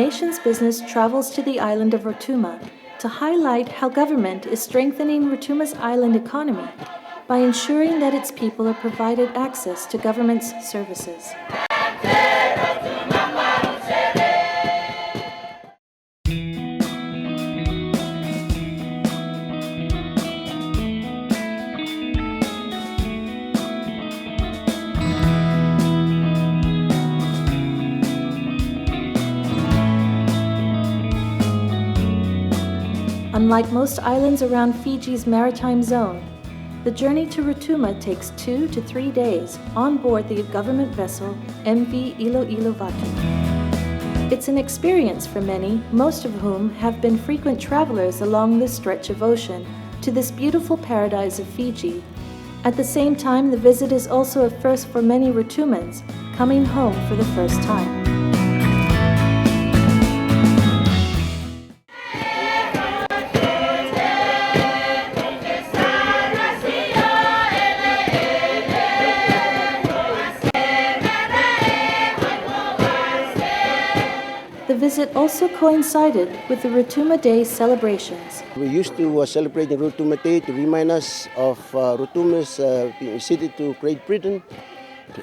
nation's business travels to the island of Rotuma to highlight how government is strengthening Rotuma's island economy by ensuring that its people are provided access to government's services. Unlike most islands around Fiji's maritime zone, the journey to Rotuma takes 2 to 3 days on board the government vessel MV Iloilo Vatu. It's an experience for many, most of whom have been frequent travelers along this stretch of ocean to this beautiful paradise of Fiji. At the same time, the visit is also a first for many Rotumans coming home for the first time. The visit also coincided with the Rotuma Day celebrations. We used to celebrate the Rotuma Day to remind us of Rotuma's being ceded to Great Britain.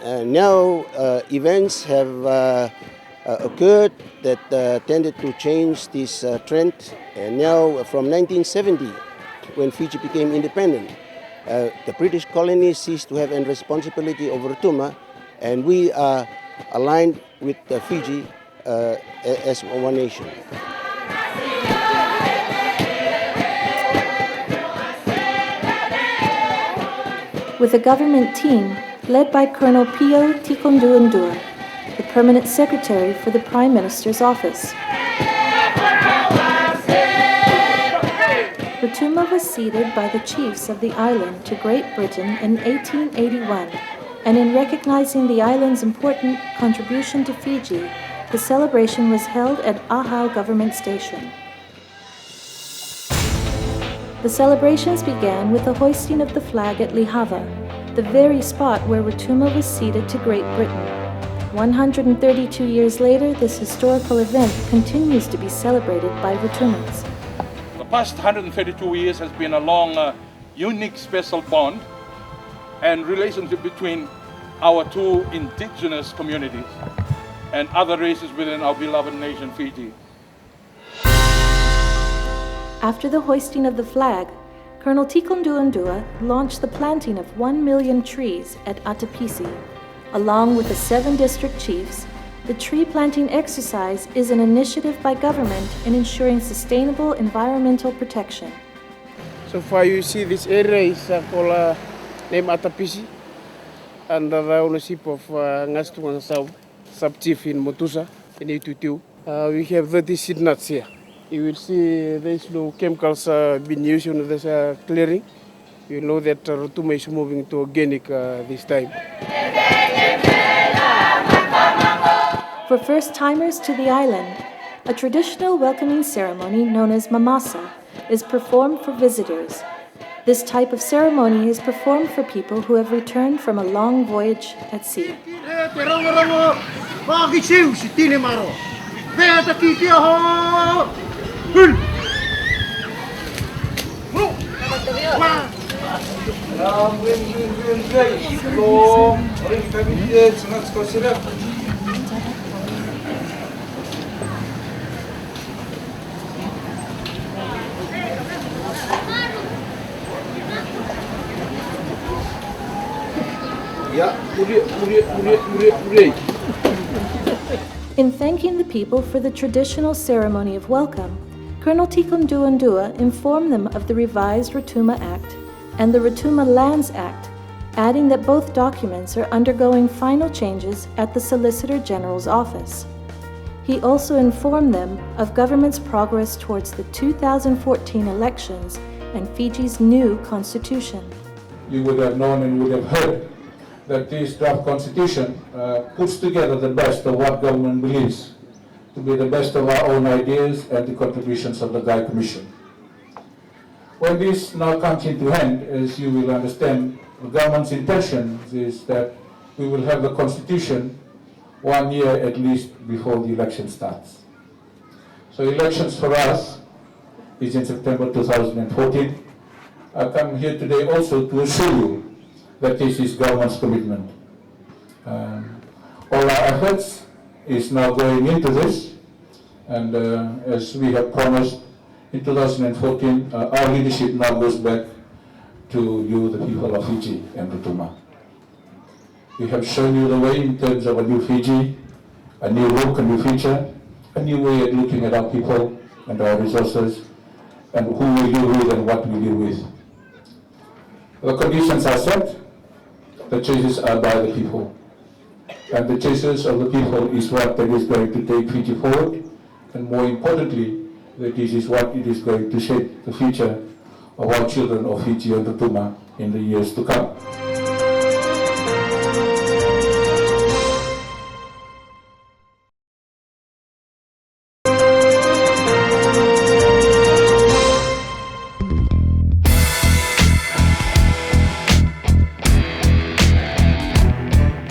Now events have occurred that tended to change this trend. And now from 1970, when Fiji became independent, the British colonies ceased to have any responsibility over Rotuma, and we are aligned with Fiji as one nation. With a government team led by Colonel Pio Tikonduandua, the permanent secretary for the Prime Minister's office. Rotuma was ceded by the chiefs of the island to Great Britain in 1881, and in recognizing the island's important contribution to Fiji, the celebration was held at Ahau Government Station. The celebrations began with the hoisting of the flag at Lihava, the very spot where Rotuma was ceded to Great Britain. 132 years later, this historical event continues to be celebrated by Rotumans. The past 132 years has been a long, unique, special bond and relationship between our two indigenous communities and other races within our beloved nation, Fiji. After the hoisting of the flag, Colonel Tikonduandua launched the planting of 1 million trees at Atapisi. Along with the 7 district chiefs, the tree planting exercise is an initiative by government in ensuring sustainable environmental protection. So far you see this area is called named Atapisi, under the ownership of Ngastungang Sau, sub-chief in Motusa, in Itutu. We have 30 seed nuts here. You will see there's no chemicals being used in this clearing. You know that Rotuma is moving to organic this time. For first-timers to the island, a traditional welcoming ceremony known as mamasa is performed for visitors. This type of ceremony is performed for people who have returned from a long voyage at sea. In thanking the people for the traditional ceremony of welcome, Colonel Tikonduandua informed them of the revised Rotuma Act and the Rotuma Lands Act, adding that both documents are undergoing final changes at the Solicitor General's office. He also informed them of government's progress towards the 2014 elections and Fiji's new constitution. You would have known and would have heard that this draft constitution puts together the best of what government believes to be the best of our own ideas and the contributions of the Guy Commission. When this now comes into hand, as you will understand, the government's intention is that we will have the constitution 1 year at least before the election starts. So elections for us is in September 2014. I come here today also to assure you that this is government's commitment. All our efforts is now going into this, and as we have promised in 2014, our leadership now goes back to you, the people of Fiji and Rotuma. We have shown you the way in terms of a new Fiji, a new look, a new future, a new way of looking at our people and our resources, and who we deal with and what we deal with. The conditions are set, the choices are by the people. And the choices of the people is what that is going to take Fiji forward, and more importantly, that this is what it is going to shape the future of our children of Fiji and Rotuma in the years to come.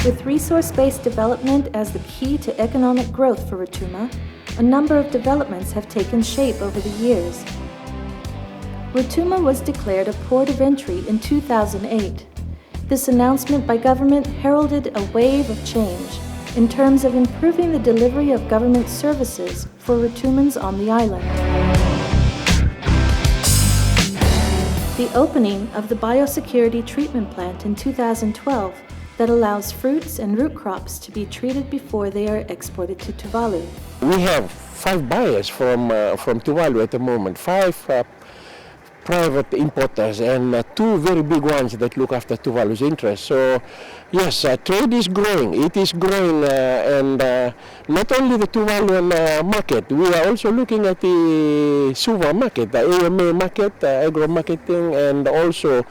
With resource-based development as the key to economic growth for Rotuma, a number of developments have taken shape over the years. Rotuma was declared a port of entry in 2008. This announcement by government heralded a wave of change in terms of improving the delivery of government services for Rotumans on the island. The opening of the biosecurity treatment plant in 2012 that allows fruits and root crops to be treated before they are exported to Tuvalu. We have 5 buyers from Tuvalu at the moment, 5 private importers and 2 very big ones that look after Tuvalu's interests. So yes, trade is growing. It is growing, and not only the Tuvaluan market, we are also looking at the Suva market, the AMA market, agro-marketing, and also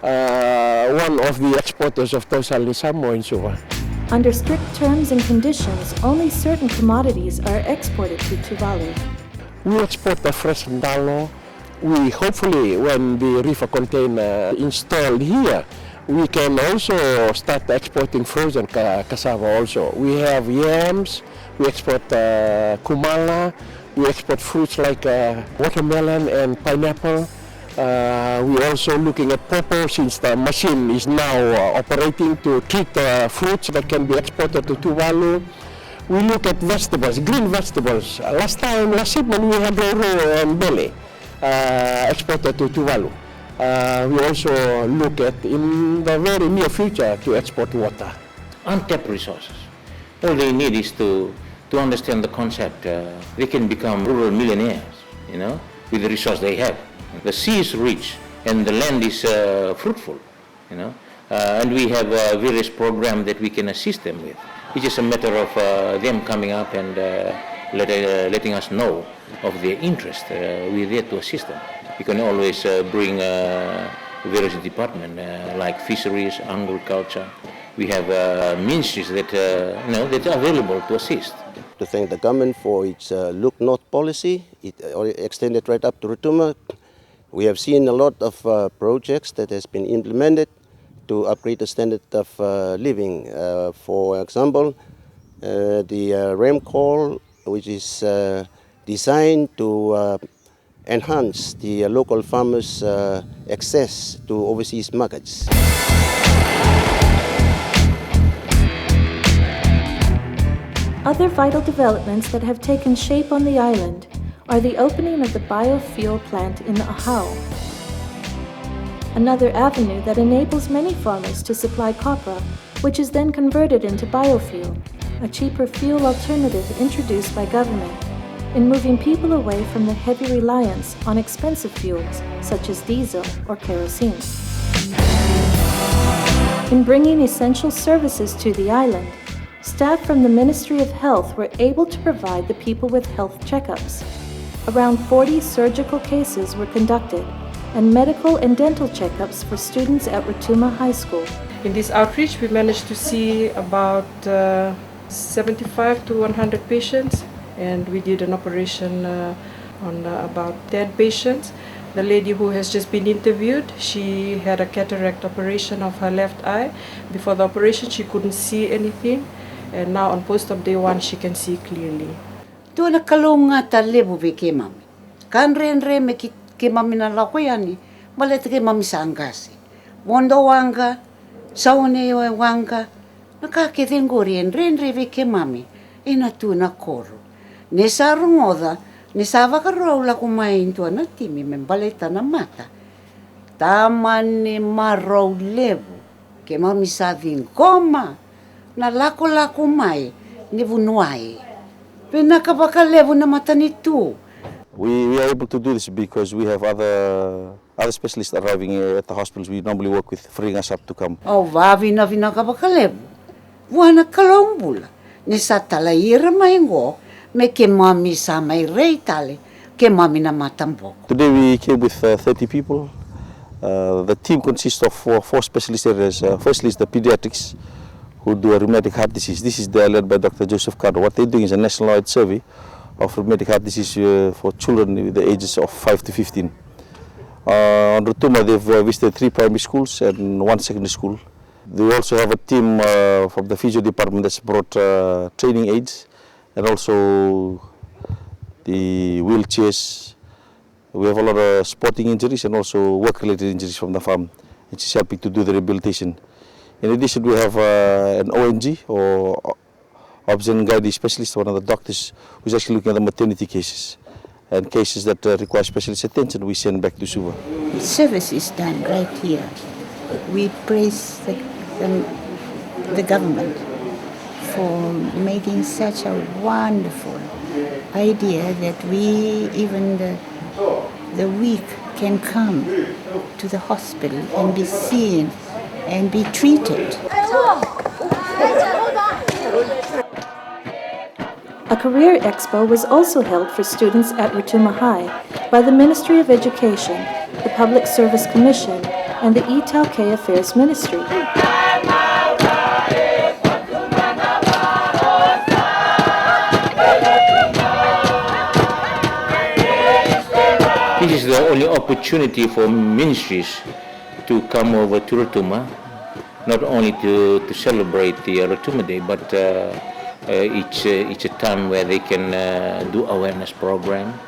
one of the exporters of Tosal in Samoa in Suva. Under strict terms and conditions, only certain commodities are exported to Tuvalu. We export the fresh ndalo. We hopefully, when the reefer container installed here, we can also start exporting frozen cassava also. We have yams, we export kumala, we export fruits like watermelon and pineapple. We're also looking at pawpaw, since the machine is now operating to treat fruits that can be exported to Tuvalu. We look at vegetables, green vegetables. Last shipment we had roro and belly exported to Tuvalu. We also look at, in the very near future, to export water. Untapped resources. All they need is to understand the concept. They can become rural millionaires, with the resource they have. The sea is rich and the land is fruitful, and we have various programs that we can assist them with. It's just a matter of them coming up and letting us know of their interest. We're there to assist them. We can always bring various departments like fisheries, agriculture. We have ministries that that are available to assist. To thank the government for its Look North policy. It extended right up to Rotuma. We have seen a lot of projects that has been implemented to upgrade the standard of living. For example, the RAM call, which is designed to enhance the local farmers' access to overseas markets. Other vital developments that have taken shape on the island are the opening of the biofuel plant in Ahau, another avenue that enables many farmers to supply copra, which is then converted into biofuel, a cheaper fuel alternative introduced by government, in moving people away from the heavy reliance on expensive fuels such as diesel or kerosene. In bringing essential services to the island, staff from the Ministry of Health were able to provide the people with health checkups. Around 40 surgical cases were conducted, and medical and dental checkups for students at Rotuma High School. In this outreach, we managed to see about 75 to 100 patients, and we did an operation on about 10 patients. The lady who has just been interviewed, she had a cataract operation of her left eye. Before the operation, she couldn't see anything, and now on post-op day 1, she can see clearly. Tuana kalonga ta lebu ve ke mami. Kan re me ke mami na la koyani, male te ke mami sangasi. Mondo wanga, saune wanga, na ka ke tengo re ve ke mami, ina tuana koro. Ne sa rungoda, ne sa vakarau la kumai tuana timi me baleta na mata. Tamane marau lebu, ke mami sa koma, na lako mai, ne vunuai. Pena ka baka lebu na matani tu. We are able to do this because we have other specialists arriving at the hospitals we normally work with, freeing us up to come. Au vina ka baka lebu. Wana kalombula, ne sa talaira mai ngo, me ke mami sa mai rei tale, ke mami na matamboko. Today we came with 30 people. The team consists of four specialist areas. Firstly is the pediatrics, who do a rheumatic heart disease. This is led by Dr. Joseph Cardo. What they're doing is a nationwide survey of rheumatic heart disease for children with the ages of 5 to 15. On Rotuma, they've visited 3 primary schools and 1 secondary school. They also have a team from the physio department that's brought training aids and also the wheelchairs. We have a lot of sporting injuries and also work-related injuries from the farm, which is helping to do the rehabilitation. In addition, we have an ONG, or Obs and Gynae specialist, one of the doctors who's actually looking at the maternity cases. And cases that require specialist attention, we send back to Suva. Service is done right here. We praise the government for making such a wonderful idea that we, even the weak, can come to the hospital and be seen and be treated. A career expo was also held for students at Rotuma High by the Ministry of Education, the Public Service Commission, and the Italke Affairs Ministry. This is the only opportunity for ministries to come over to Rotuma, not only to celebrate the Rotuma Day, but it's a time where they can do awareness program.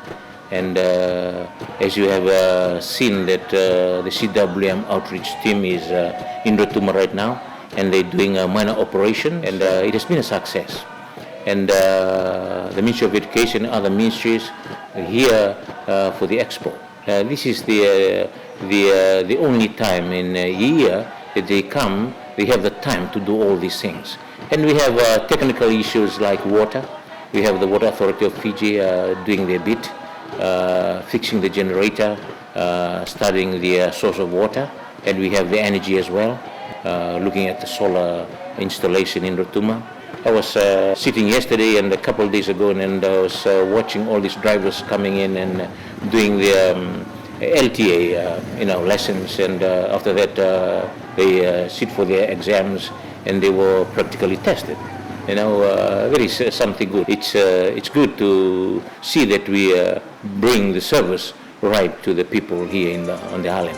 And as you have seen that the CWM outreach team is in Rotuma right now, and they're doing a minor operation, and it has been a success. And the Ministry of Education and other ministries are here for the expo. This is the only time in a year that they come, they have the time to do all these things. And we have technical issues like water. We have the Water Authority of Fiji doing their bit, fixing the generator, studying the source of water, and we have the energy as well, looking at the solar installation in Rotuma. I was sitting yesterday and a couple of days ago, and I was watching all these drivers coming in and doing the LTA, lessons, and after that they sit for their exams and they were practically tested. There is something good. It's good to see that we bring the service right to the people here on the island.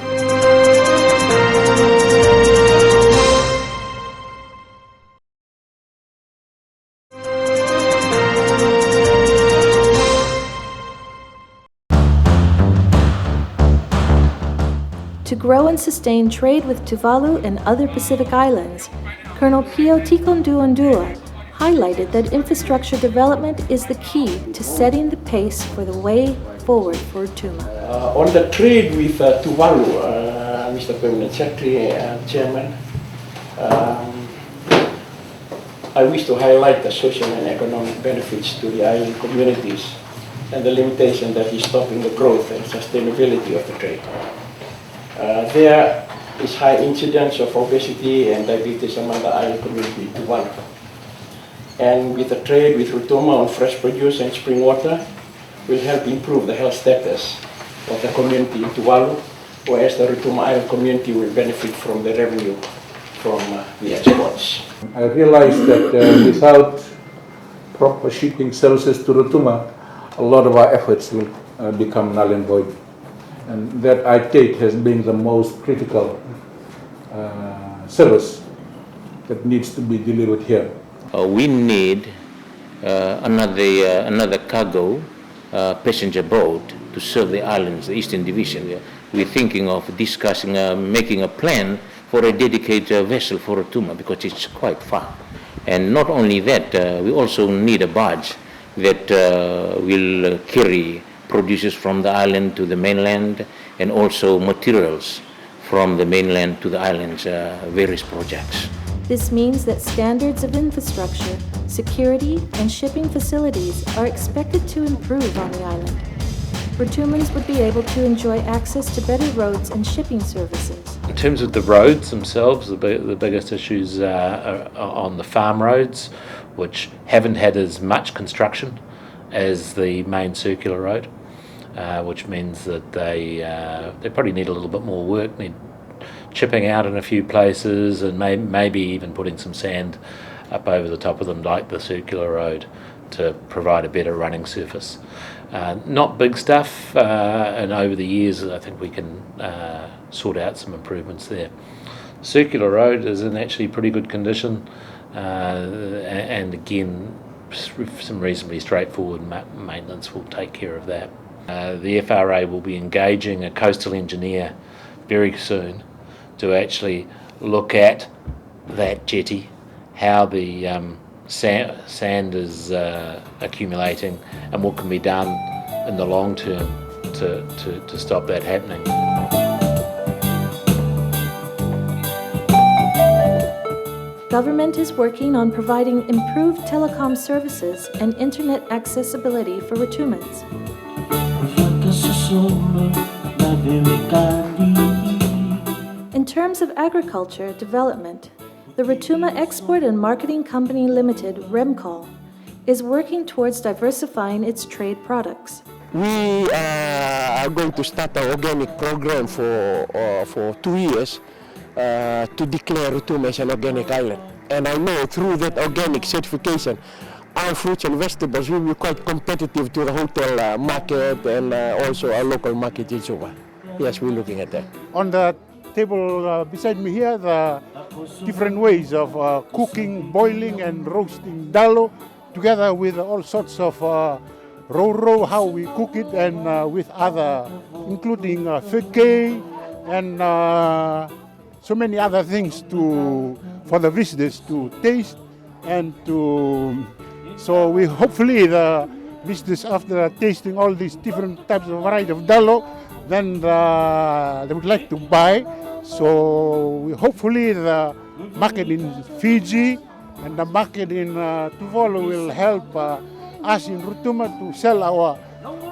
To grow and sustain trade with Tuvalu and other Pacific islands, Colonel Pio Tikondua highlighted that infrastructure development is the key to setting the pace for the way forward for Rotuma. On the trade with Tuvalu, Mr. Permanent Secretary and Chairman, I wish to highlight the social and economic benefits to the island communities and the limitation that is stopping the growth and sustainability of the trade. There is high incidence of obesity and diabetes among the island community in Tuvalu. And with the trade with Rotuma on fresh produce and spring water will help improve the health status of the community in Tuvalu, whereas the Rotuma Island community will benefit from the revenue from the exports. I realized that without proper shipping services to Rotuma, a lot of our efforts will become null and void. And that I take has been the most critical service that needs to be delivered here. We need another cargo passenger boat to serve the islands, the Eastern Division. We're thinking of discussing making a plan for a dedicated vessel for Rotuma because it's quite far. And not only that, we also need a barge that will carry produces from the island to the mainland and also materials from the mainland to the islands, various projects. This means that standards of infrastructure, security, and shipping facilities are expected to improve on the island. Rotumans would be able to enjoy access to better roads and shipping services. In terms of the roads themselves, the biggest issues are on the farm roads, which haven't had as much construction as the main circular road, which means that they probably need a little bit more work, need chipping out in a few places and maybe even putting some sand up over the top of them like the circular road to provide a better running surface. Not big stuff, and over the years I think we can sort out some improvements there. Circular road is in actually pretty good condition, and again some reasonably straightforward maintenance will take care of that. The FRA will be engaging a coastal engineer very soon to actually look at that jetty, how the sand is accumulating and what can be done in the long term to stop that happening. Government is working on providing improved telecom services and internet accessibility for Rotumans. In terms of agriculture development, the Rotuma Export and Marketing Company Limited, REMCOL, is working towards diversifying its trade products. We are going to start an organic program for 2 years to declare Rotuma as an organic island. And I know through that organic certification, our fruits and vegetables will be quite competitive to the hotel market and also our local market in Suva. Yes, we're looking at that. On the table beside me here, the different ways of cooking, boiling and roasting dalo, together with all sorts of row, how we cook it, and with other, including feke and so many other things for the visitors to taste and so we hopefully the visitors, after tasting all these different types of variety of dalo, then they would like to buy. So we hopefully the market in Fiji and the market in Tuvalu will help us in Rotuma to sell our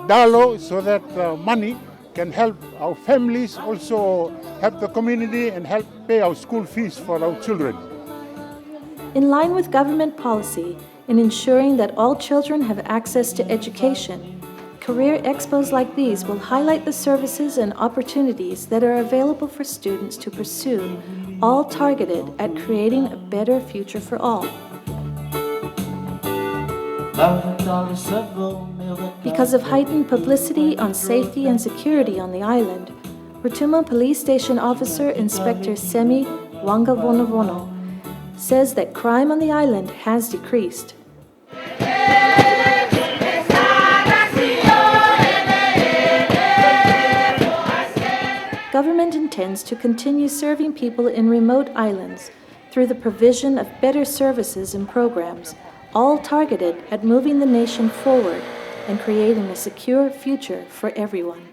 dalo so that money can help our families, also help the community and help pay our school fees for our children. In line with government policy in ensuring that all children have access to education, career expos like these will highlight the services and opportunities that are available for students to pursue, all targeted at creating a better future for all. Because of heightened publicity on safety and security on the island, Rotuma Police Station Officer Inspector Semi Wangavonovono says that crime on the island has decreased. Government intends to continue serving people in remote islands through the provision of better services and programs, all targeted at moving the nation forward and creating a secure future for everyone.